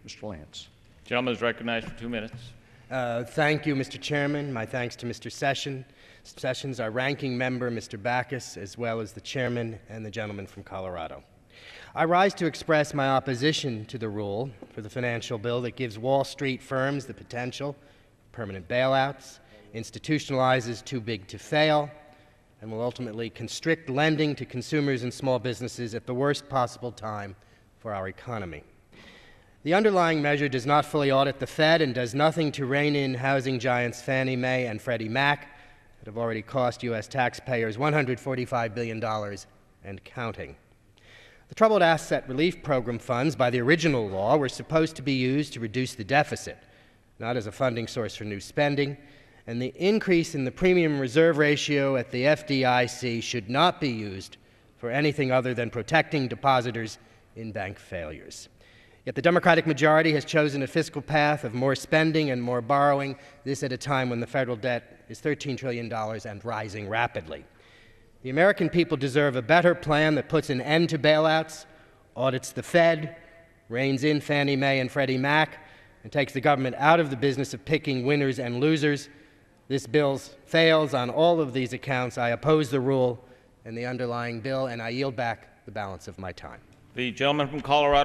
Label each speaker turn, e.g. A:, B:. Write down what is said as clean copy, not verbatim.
A: Mr. Lance.
B: The gentleman is recognized for 2 minutes.
C: Thank you, Mr. Chairman. My thanks to Mr. Sessions, our ranking member, Mr. Backus, as well as the chairman and the gentleman from Colorado. I rise to express my opposition to the rule for the financial bill that gives Wall Street firms the potential for permanent bailouts, institutionalizes too big to fail, and will ultimately constrict lending to consumers and small businesses at the worst possible time for our economy. The underlying measure does not fully audit the Fed and does nothing to rein in housing giants Fannie Mae and Freddie Mac that have already cost U.S. taxpayers $145 billion and counting. The Troubled Asset Relief Program funds by the original law were supposed to be used to reduce the deficit, not as a funding source for new spending, and the increase in the premium reserve ratio at the FDIC should not be used for anything other than protecting depositors in bank failures. Yet the Democratic majority has chosen a fiscal path of more spending and more borrowing, this at a time when the federal debt is $13 trillion and rising rapidly. The American people deserve a better plan that puts an end to bailouts, audits the Fed, reins in Fannie Mae and Freddie Mac, and takes the government out of the business of picking winners and losers. This bill fails on all of these accounts. I oppose the rule and the underlying bill, and I yield back the balance of my time.
B: The gentleman from Colorado.